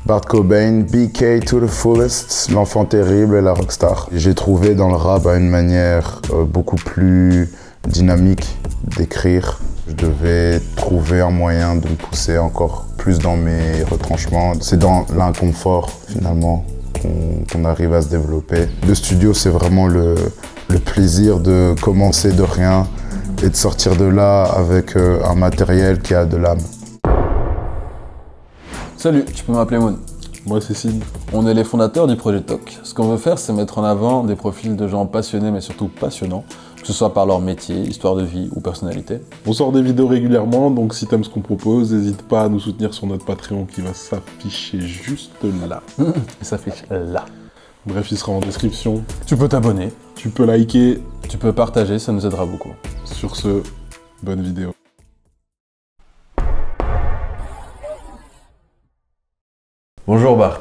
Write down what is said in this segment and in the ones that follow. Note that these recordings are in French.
Kurt Cobain, BK to the fullest, l'enfant terrible et la rockstar. J'ai trouvé dans le rap une manière beaucoup plus dynamique d'écrire. Je devais trouver un moyen de me pousser encore plus dans mes retranchements. C'est dans l'inconfort finalement qu'on arrive à se développer. Le studio, c'est vraiment le plaisir de commencer de rien et de sortir de là avec un matériel qui a de l'âme. Salut, tu peux m'appeler Moon. Moi c'est Sid. On est les fondateurs du projet TOC. Ce qu'on veut faire, c'est mettre en avant des profils de gens passionnés mais surtout passionnants, que ce soit par leur métier, histoire de vie ou personnalité. On sort des vidéos régulièrement, donc si t'aimes ce qu'on propose, n'hésite pas à nous soutenir sur notre Patreon qui va s'afficher juste là. Il s'affiche là. Bref, il sera en description. Tu peux t'abonner, Tu peux liker. tu peux partager, ça nous aidera beaucoup. Sur ce, bonne vidéo. Bonjour Bart,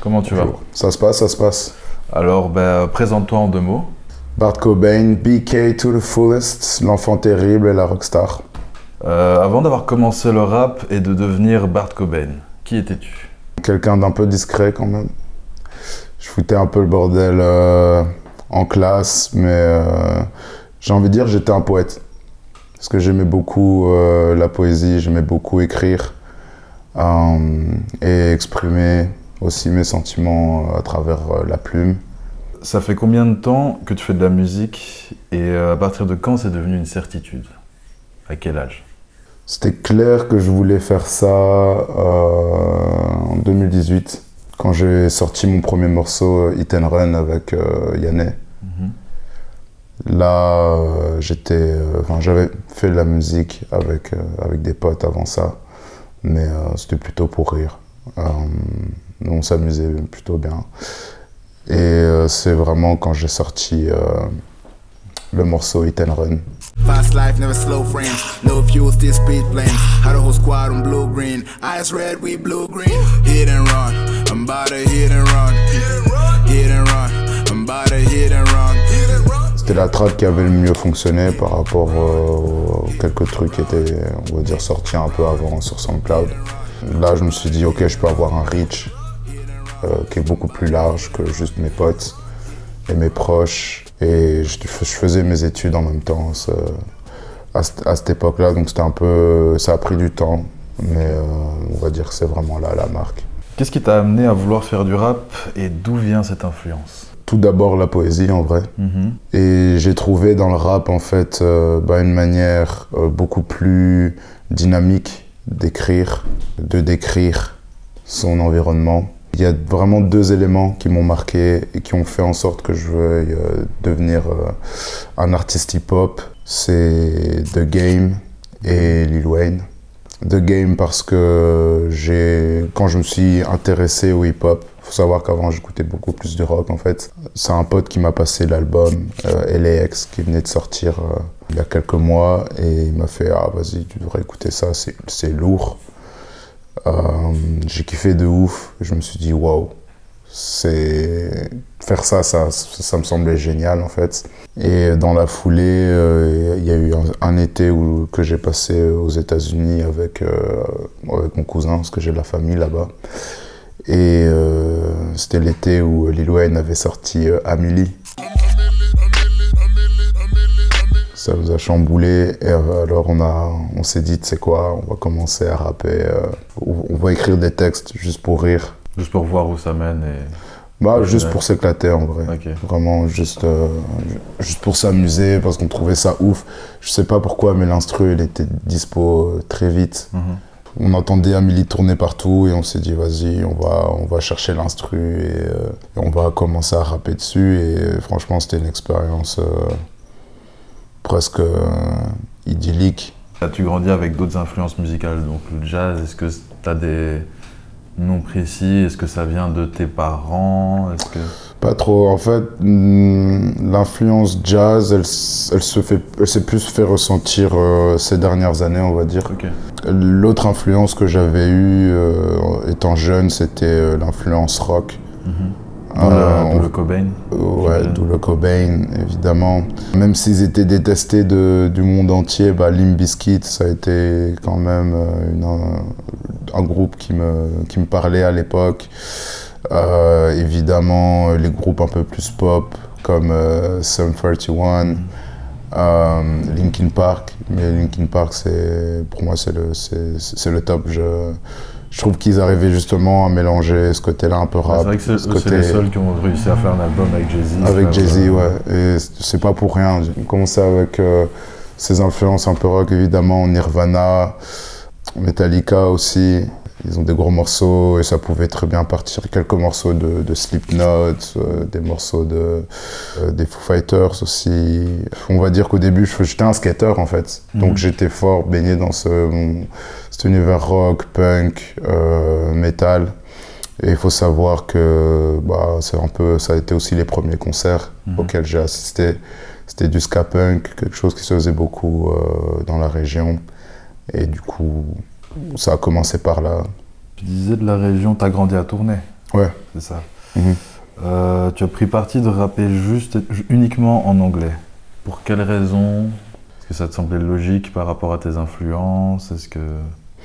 comment tu vas? Ça se passe, ça se passe. Alors, présente-toi en 2 mots. Kurt Cobain, BK to the fullest, l'enfant terrible et la rockstar. Avant d'avoir commencé le rap et de devenir Kurt Cobain, qui étais-tu? Quelqu'un d'un peu discret quand même. Je foutais un peu le bordel en classe, mais j'ai envie de dire j'étais un poète. Parce que j'aimais beaucoup la poésie, j'aimais beaucoup écrire et exprimer aussi mes sentiments à travers la plume. Ça fait combien de temps que tu fais de la musique et à partir de quand c'est devenu une certitude? À quel âge? C'était clair que je voulais faire ça en 2018, quand j'ai sorti mon premier morceau Hit and Run avec Yanné. Là, j'avais fait de la musique avec des potes avant ça, mais c'était plutôt pour rire. Nous, on s'amusait plutôt bien. Et c'est vraiment quand j'ai sorti le morceau Hit and Run. Fast life, never slow frames. No fuel, still speed planes. Had a whole squad on blue green. Eyes red, we blue green. Hit and run. I'm about to hit and run. Hit and run. I'm about to hit and run. C'était la track qui avait le mieux fonctionné par rapport aux quelques trucs qui étaient, on va dire, sortis un peu avant sur SoundCloud. Là, je me suis dit, ok, je peux avoir un reach qui est beaucoup plus large que juste mes potes et mes proches. Et je faisais mes études en même temps à cette époque-là, donc c'était un peu, ça a pris du temps, mais on va dire que c'est vraiment là la marque. Qu'est-ce qui t'a amené à vouloir faire du rap et d'où vient cette influence? Tout d'abord la poésie en vrai. Et j'ai trouvé dans le rap en fait une manière beaucoup plus dynamique d'écrire, de décrire son environnement. Il y a vraiment 2 éléments qui m'ont marqué et qui ont fait en sorte que je veuille devenir un artiste hip-hop. C'est The Game et Lil Wayne. The Game parce que quand je me suis intéressé au hip-hop, il faut savoir qu'avant j'écoutais beaucoup plus de rock en fait. C'est un pote qui m'a passé l'album LAX qui venait de sortir il y a quelques mois et il m'a fait « Ah vas-y, tu devrais écouter ça, c'est lourd ». J'ai kiffé de ouf, je me suis dit waouh, faire ça me semblait génial en fait. Et dans la foulée, il y a eu un été que j'ai passé aux États-Unis avec mon cousin, parce que j'ai de la famille là-bas. Et c'était l'été où Lil Wayne avait sorti Amélie. Ça nous a chamboulé et alors on s'est dit, tu sais quoi, on va commencer à rapper, on va écrire des textes juste pour rire. Juste pour voir où ça mène et... Juste pour s'éclater en vrai. Okay. Vraiment juste pour s'amuser parce qu'on trouvait ça ouf. Je sais pas pourquoi mais l'instru il était dispo très vite. On entendait Amélie tourner partout et on s'est dit vas-y on va chercher l'instru et on va commencer à rapper dessus et franchement c'était une expérience presque idyllique. As-tu grandi avec d'autres influences musicales, donc le jazz, est-ce que tu as des noms précis? Est-ce que ça vient de tes parents? Pas trop. En fait, l'influence jazz, elle s'est plus fait ressentir ces dernières années, on va dire. Okay. L'autre influence que j'avais eue étant jeune, c'était l'influence rock. D'où le Cobain. Ouais, d'où le Cobain, évidemment. Même s'ils étaient détestés du monde entier, Limp Bizkit, ça a été quand même un groupe qui me parlait à l'époque. Évidemment, les groupes un peu plus pop, comme Sum 41, Linkin Park. Mais Linkin Park, pour moi, c'est le top. Je trouve qu'ils arrivaient justement à mélanger ce côté-là un peu rap. C'est vrai que c'est les seuls qui ont réussi à faire un album avec Jay-Z. Avec Jay-Z, ouais. Et c'est pas pour rien. J'ai commencé avec ses influences un peu rock, évidemment, Nirvana, Metallica aussi. Ils ont des gros morceaux et ça pouvait très bien partir. Quelques morceaux de Slipknot, des morceaux des Foo Fighters aussi. On va dire qu'au début, j'étais un skater en fait. Donc j'étais fort baigné dans cet univers rock, punk, metal. Et il faut savoir que ça a été aussi les premiers concerts auxquels j'ai assisté. C'était du ska punk, quelque chose qui se faisait beaucoup dans la région. Et du coup, ça a commencé par là. Tu disais de la région, tu as grandi à Tournai. Ouais. C'est ça. Tu as pris parti de rapper uniquement en anglais. Pour quelles raisons? Est-ce que ça te semblait logique par rapport à tes influences?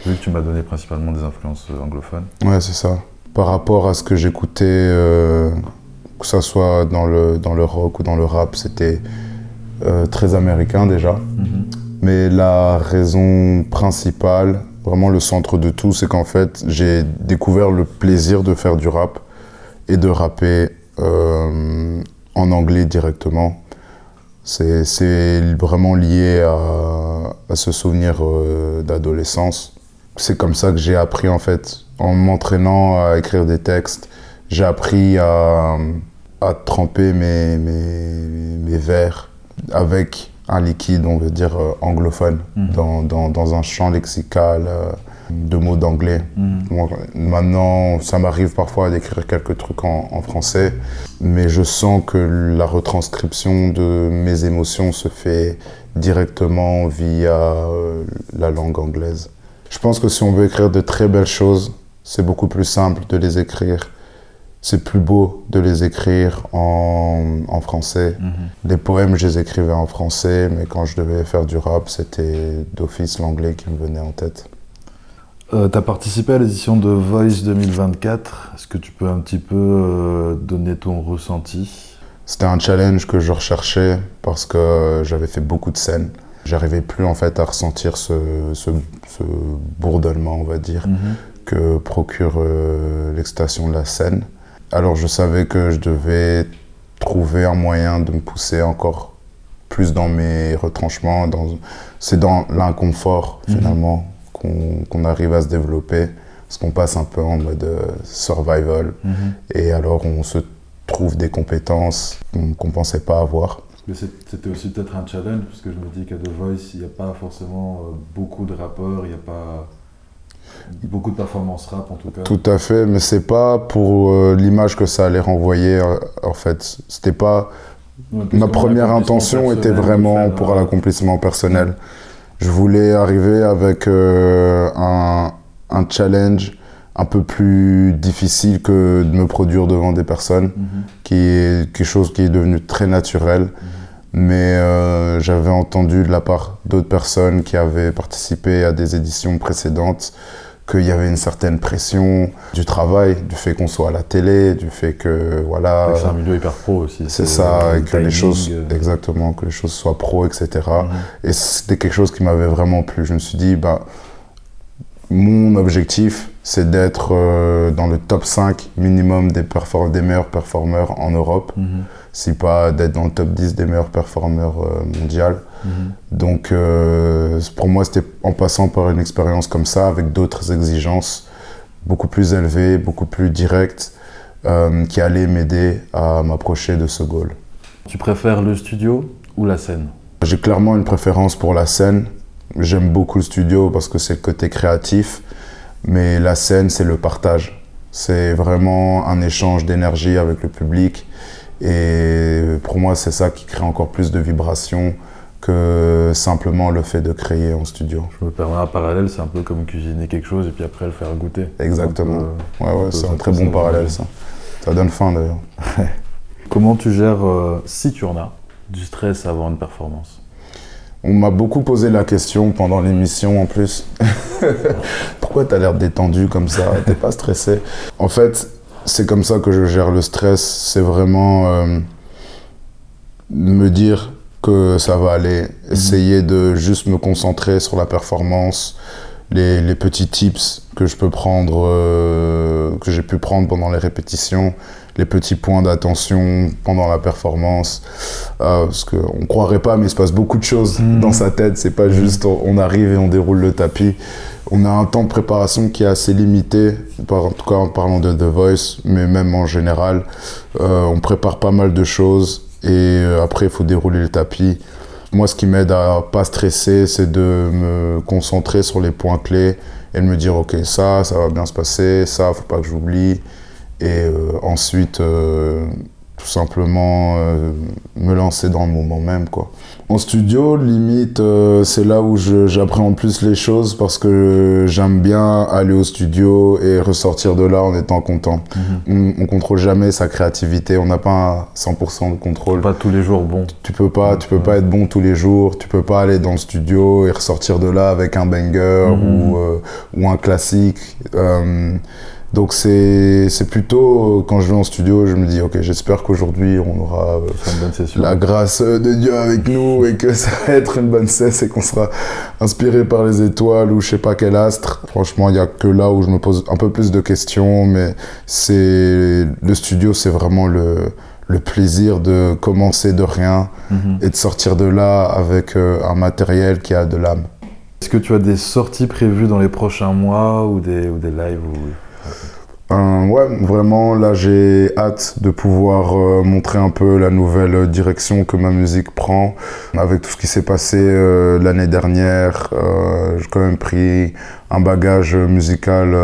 Vu que tu m'as donné principalement des influences anglophones. Ouais, c'est ça. Par rapport à ce que j'écoutais, que ça soit dans le rock ou dans le rap, c'était très américain déjà. Mais la raison principale, vraiment le centre de tout, c'est qu'en fait, j'ai découvert le plaisir de faire du rap et de rapper en anglais directement. C'est vraiment lié à ce souvenir d'adolescence. C'est comme ça que j'ai appris, en fait, en m'entraînant à écrire des textes, j'ai appris à tremper mes vers avec un liquide, on veut dire, anglophone, dans un champ lexical de mots d'anglais. Maintenant, ça m'arrive parfois d'écrire quelques trucs en français, mais je sens que la retranscription de mes émotions se fait directement via la langue anglaise. Je pense que si on veut écrire de très belles choses, c'est beaucoup plus simple de les écrire. C'est plus beau de les écrire en français. Les poèmes, je les écrivais en français, mais quand je devais faire du rap, c'était d'office l'anglais qui me venait en tête. Tu as participé à l'édition de Voice 2024. Est-ce que tu peux un petit peu donner ton ressenti? C'était un challenge que je recherchais parce que j'avais fait beaucoup de scènes. J'arrivais plus en fait à ressentir ce bourdonnement, on va dire, que procure l'excitation de la scène. Alors je savais que je devais trouver un moyen de me pousser encore plus dans mes retranchements. C'est dans l'inconfort finalement qu'on arrive à se développer, parce qu'on passe un peu en mode survival. Et alors on se trouve des compétences qu'on ne pensait pas avoir. Mais c'était aussi peut-être un challenge, parce que je me dis qu'à The Voice, il n'y a pas forcément beaucoup de rappeurs, il n'y a pas beaucoup de performances rap en tout cas. Tout à fait, mais c'est pas pour l'image que ça allait renvoyer en fait. C'était pas... Ma première intention était vraiment pour l'accomplissement personnel. Je voulais arriver avec un challenge un peu plus difficile que de me produire devant des personnes, qui est quelque chose qui est devenu très naturel. Mais j'avais entendu de la part d'autres personnes qui avaient participé à des éditions précédentes qu'il y avait une certaine pression du travail, du fait qu'on soit à la télé, du fait que voilà... C'est un milieu hyper pro aussi. C'est ça, et que les choses, exactement, que les choses soient pro, etc. Et c'était quelque chose qui m'avait vraiment plu. Je me suis dit, mon objectif, c'est d'être dans le top 5 minimum des meilleurs performeurs en Europe, si pas d'être dans le top 10 des meilleurs performeurs mondiaux. Donc pour moi, c'était en passant par une expérience comme ça, avec d'autres exigences beaucoup plus élevées, beaucoup plus directes, qui allaient m'aider à m'approcher de ce goal. Tu préfères le studio ou la scène? J'ai clairement une préférence pour la scène. J'aime beaucoup le studio parce que c'est le côté créatif, mais la scène, c'est le partage. C'est vraiment un échange d'énergie avec le public. Et pour moi, c'est ça qui crée encore plus de vibrations que simplement le fait de créer en studio. Je me permets un parallèle, c'est un peu comme cuisiner quelque chose et puis après le faire goûter. Exactement. Ouais, c'est un très bon parallèle, ça. Ça donne faim d'ailleurs. Comment tu gères, si tu en as, du stress avant une performance? On m'a beaucoup posé la question pendant l'émission en plus. pourquoi t'as l'air détendu comme ça? T'es pas stressé? En fait, c'est comme ça que je gère le stress. C'est vraiment me dire que ça va aller. Essayer de juste me concentrer sur la performance, les petits tips que je peux prendre, que j'ai pu prendre pendant les répétitions, les petits points d'attention pendant la performance. Parce qu'on croirait pas, mais il se passe beaucoup de choses dans sa tête. C'est pas juste on arrive et on déroule le tapis. On a un temps de préparation qui est assez limité, en tout cas en parlant de The Voice, mais même en général. On prépare pas mal de choses et après il faut dérouler le tapis. Moi, ce qui m'aide à pas stresser, c'est de me concentrer sur les points clés et de me dire ok, ça va bien se passer, ça faut pas que j'oublie. Et ensuite, tout simplement me lancer dans le moment même, quoi. En studio, limite, c'est là où j'appréhende plus les choses parce que j'aime bien aller au studio et ressortir de là en étant content. On contrôle jamais sa créativité, on n'a pas un 100% de contrôle. Pas tous les jours bon. Tu peux pas être bon tous les jours, tu peux pas aller dans le studio et ressortir de là avec un banger ou un classique. Donc c'est plutôt, quand je vais en studio, je me dis ok, j'espère qu'aujourd'hui on aura la grâce de Dieu avec nous et que ça va être une bonne cesse et qu'on sera inspiré par les étoiles ou je sais pas quel astre. Franchement, il y a que là où je me pose un peu plus de questions, mais le studio, c'est vraiment le plaisir de commencer de rien et de sortir de là avec un matériel qui a de l'âme. Est-ce que tu as des sorties prévues dans les prochains mois ou des lives Ouais, vraiment, là j'ai hâte de pouvoir montrer un peu la nouvelle direction que ma musique prend. Avec tout ce qui s'est passé l'année dernière, j'ai quand même pris un bagage musical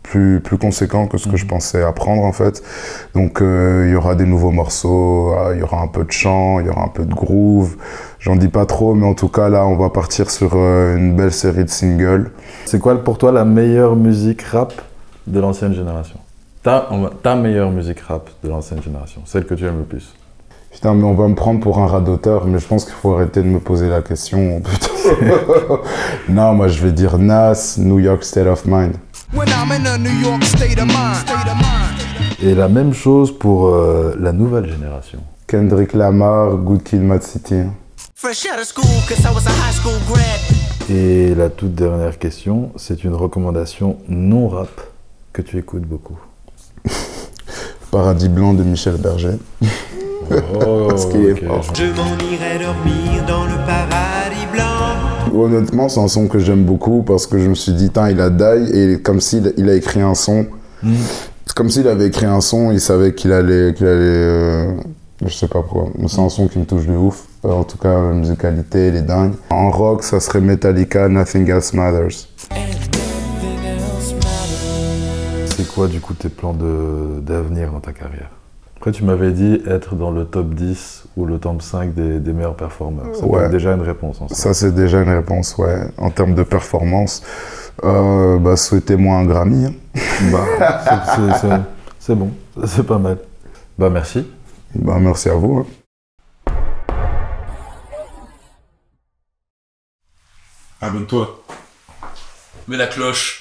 plus conséquent que ce que je pensais apprendre en fait. Donc il y aura des nouveaux morceaux, il y aura un peu de chant, il y aura un peu de groove. J'en dis pas trop, mais en tout cas là on va partir sur une belle série de singles. C'est quoi pour toi la meilleure musique rap de l'ancienne génération? Ta meilleure musique rap de l'ancienne génération, celle que tu aimes le plus? Putain, mais on va me prendre pour un radoteur, mais je pense qu'il faut arrêter de me poser la question. Non, moi je vais dire Nas, New York State of Mind. Et la même chose pour la nouvelle génération. Kendrick Lamar, Good Kid, Mad City. Et la toute dernière question, c'est une recommandation non rap que tu écoutes beaucoup. Paradis blanc de Michel Berger. Parce qu'il est fort. Je m'en irai dormir dans le paradis blanc. Honnêtement, c'est un son que j'aime beaucoup parce que je me suis dit, il a die et comme s'il a écrit un son. C'est comme s'il avait écrit un son, il savait qu'il allait je sais pas pourquoi. C'est un son qui me touche de ouf. En tout cas, la musicalité, elle est dingue. En rock, ça serait Metallica, Nothing Else Matters. C'est quoi du coup tes plans d'avenir dans ta carrière? Après tu m'avais dit être dans le top 10 ou le top 5 des meilleurs performeurs. Ça peut être déjà une réponse en soi. Ça c'est déjà une réponse, ouais. En termes de performance, souhaitez-moi un Grammy. C'est bon, c'est pas mal. Merci. Merci à vous. Abonne-toi. Mets la cloche.